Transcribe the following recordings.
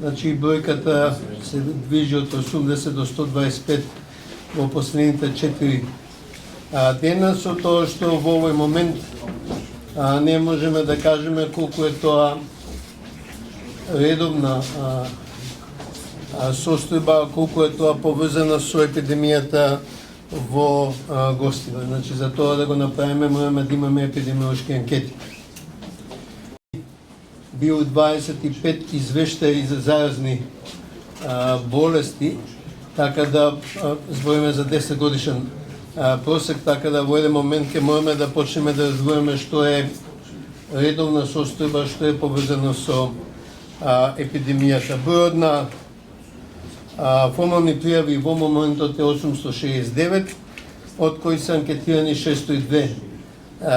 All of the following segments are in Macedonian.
Значи бројката се движи од 80 до 125 во последните 4 дена, со тоа што во овој момент не можеме да кажеме колку е тоа редовна состојба, колку е тоа поврзана со епидемијата во Гостивар. Значи за тоа да го направиме мораме да имаме епидемиолошки анкети. Бил 25 извештаи за заразни болести, така да збориме за 10 годишен просек, така да во еден момент ќе мораме да почнеме да разбориме што е редовна состојба, што е поврзано со епидемијата. Бројот на формални пријави во моментот е 869, од кои се анкетирани 602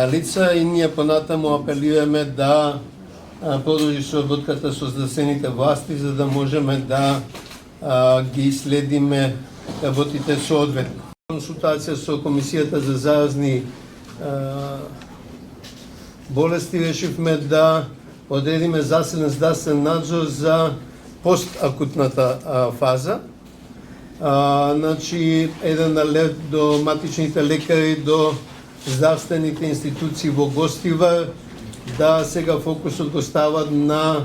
лица и ние понатаму апелираме да продолжи соработката со здравствените власти за да можеме да ги следиме работите соодветно. Консултација со Комисијата за заразни болести решивме да одредиме засилен здравствен надзор за постакутната фаза. Значи, еден алерт до матичните лекари, до здравствените институции во Гостивар, да сега фокусот го стават на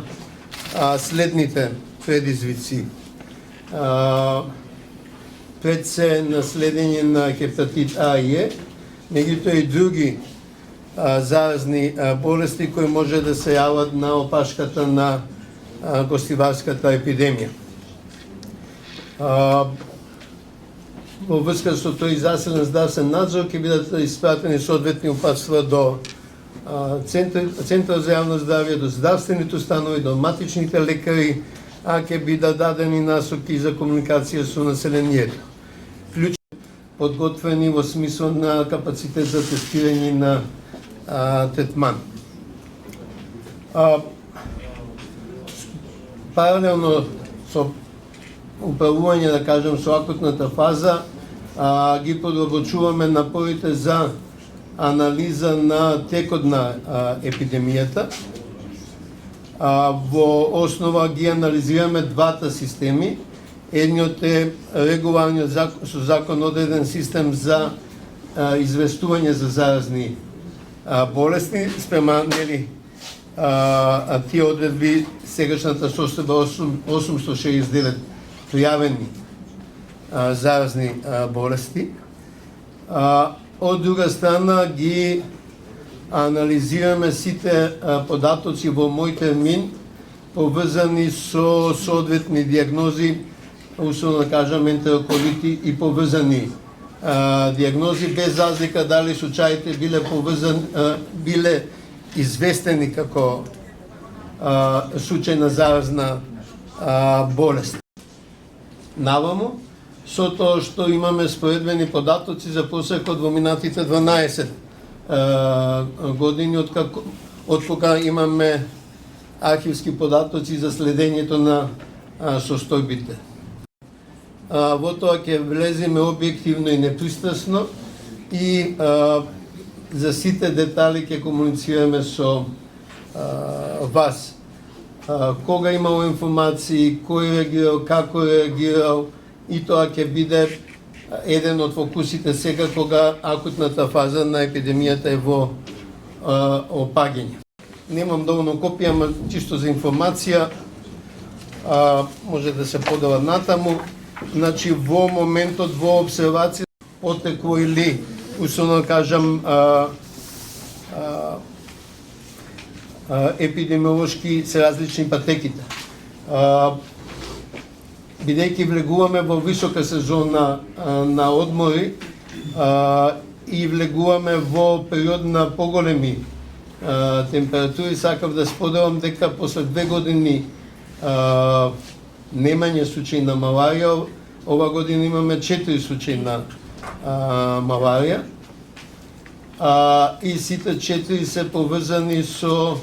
следните предизвици. Пред се наследење на хепатит А и Е, меѓутоа и други заразни болести кои може да се јават на опашката на гостиварската епидемија. Во врска со тој засилен здравствен надзор ќе бидат испратени соодветни упатства до Центар за јавно здравје, до здравствените установи, до матичните лекари, ќе бидат дадени насоки за комуникација со населението. Подготвени во смисла на капацитет за тестирање на третман. Паралелно со управување, да кажем, со акутната фаза, ги подработуваме напорите за анализа на текот на епидемијата. Во основа ги анализираме двата системи. Едниот е регуларниот со закон одреден систем за известување за заразни болести, спрема тие одредби сегашната состојба 869 пријавени заразни болести. Од друга страна ги анализираме сите податоци во мој термин поврзани со соодветни диагнози, условно да кажам ентероколити и поврзани диагнози, без разлика дали случаите биле известени како случај на заразна болест. Наваму, со тоа што имаме споредбени податоци за просекот во минатите 12 години, од кога имаме архивски податоци за следењето на состојбите. Во тоа ќе влеземе објективно и непристрасно и за сите детали ќе комуницираме со вас. Кога имало информации, кој реагирал, како реагирал, и тоа ќе биде еден од фокусите сега кога акутната фаза на епидемијата е во опаѓање. Немам доволно копија, ама чисто за информација може да се подава натаму. Значи во моментот во обсервација потекло или условно кажам епидемиолошки се различни патеките. Бидејќи влегуваме во висока сезона на одмори и влегуваме во период на поголеми температури, сакав да споделам дека после 2 години немање случаи на маларија, ова година имаме 4 случаи на маларија и сите 4 се поврзани со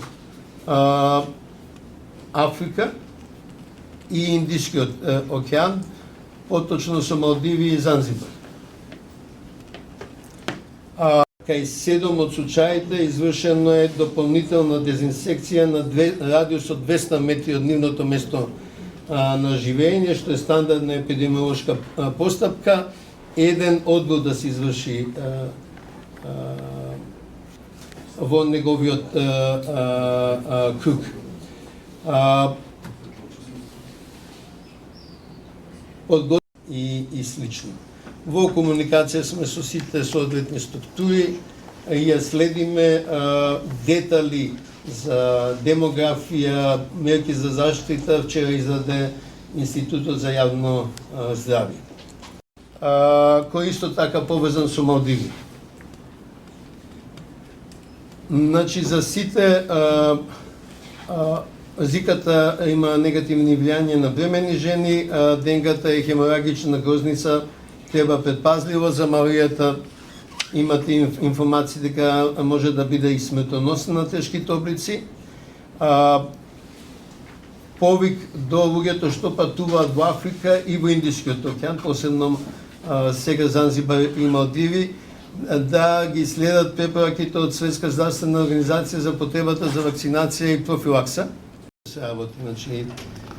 Африка и Индискиот океан, поточно со Малдиви и Занзибар. Кај 7 од случаите извршено е дополнителна дезинсекција на радиус од 200 метри од нивното место на живење, што е стандардна епидемиолошка постапка. Еден одбор да се изврши во неговиот круг. И слично. Во комуникација сме со сите соодветни структури и ја следиме детали за демографија, мерки за заштита. Вчера издаде Институтот за јавно здравје, кој исто така повезан со Малдиви. Значи, за сите зиката има негативни влијања на бремени жени, денгата е хеморагична грозница, треба предпазливо за малијата. Имате информации дека може да биде и смртоносна на тешките облици. Повик до луѓето што патуваат во Африка и во Индискиот океан, посебно сега Занзибар и Малдиви, да ги следат препораките од Светска здравствена организација за потребата за вакцинација и профилакса. Се работи, значи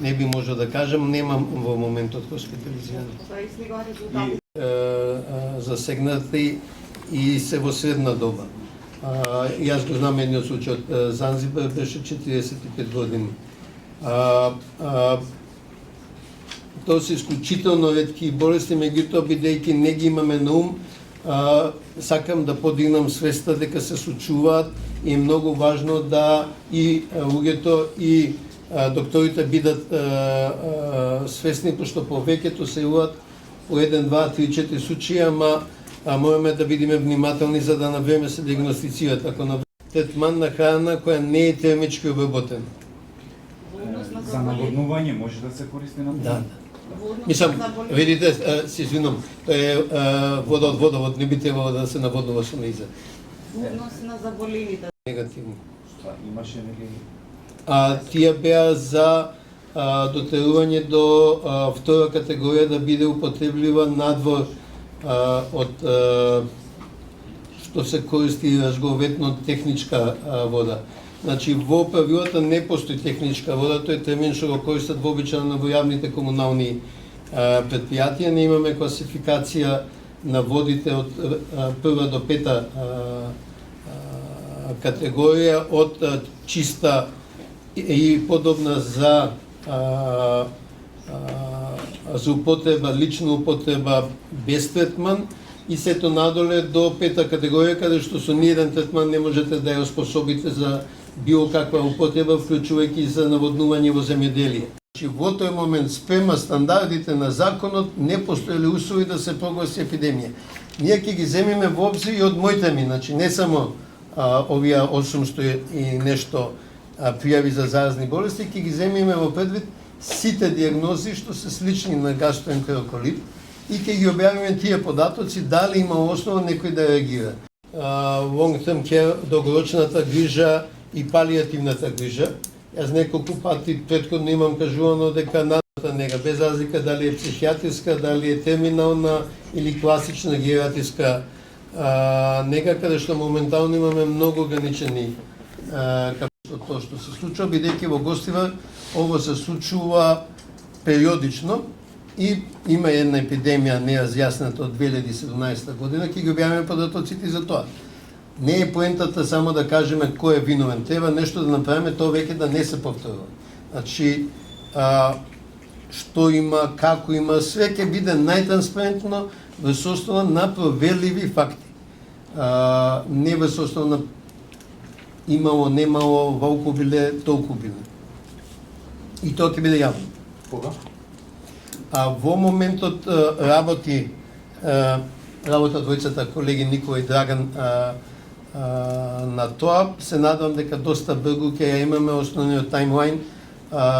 не би можел да кажам, немам во моментот хоспитализирани. Засегнати и се во средна доба. Јас го знам едниот случај од Занзибар, беше 45 години. Тоа се исклучително ретки болести, меѓутоа бидејќи не ги имаме на ум, сакам да подигнам свеста дека се случуваат и е многу важно да и луѓето и докторите бидат свесни, пошто повеќето се јавуваат по 1, 2, 3, 4 случаи, ама мораме да бидеме внимателни за да на време се диагностицираат. Ако на третман на храна која не е термички обработена. За наводнување може да се користи на да. Мислам, видите, се извинувам, тоа е вода од водовод, не би требало да се наводнува со нејза. Однос на заболените. Негативно. Имаше нели? Тие беа за дотерување до втора категорија да биде употреблива надвор од што се користи разговетно техничка вода. Значи, во правилата не постои техничка вода, тој е термин што го користат вообичаено во јавните комунални предпријатија. Не имаме класификација на водите од прва до пета категорија, од чиста и подобна за употреба, лична употреба без третман, и сето надоле до пета категорија, каде што со ниеден третман не можете да ја оспособите за било каква употреба, вклучувајќи за наводнување во земјоделие. Значи, во тој момент, спрема стандардите на законот, не постоеле услови да се прогласи епидемија. Ние ќе ги земиме во обзир и од моите ми, значи не само овие 800 и нешто пријави за заразни болести, ќе ги земиме во предвид сите диагнози што се слични на гастроентероколит и ќе ги објавиме тие податоци дали има основа некој да реагира. Long-term care, долгорочната грижа и палијативната грижа. Јас неколку пати претходно имам кажувано дека надата нега, без разлика дали е психијатриска, дали е терминална или класична гериатриска нега, каде што моментално имаме многу ограничени тоа што се случува, бидејќи во Гостивар ово се случува периодично и има една епидемија неразјасната од 2017 година, ќе ги објавиме податоците за тоа. Не е поентата само да кажеме кој е виновен, треба нешто да направиме тоа веќе да не се повторува. Значи, што има, како има, све ќе биде најтранспарентно врз основа на проверливи факти. Не врз основа на имало, немало, волку биле, толку биле. И тоа ќе биде јавно. Кога? Во моментот работа двојцата колеги Никола и Драган на тоа. Се надам дека доста брзо ќе ја имаме основниот таймлайн,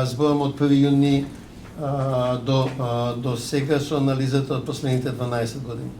зборам од 1 јуни до сега со анализата од последните 12 години.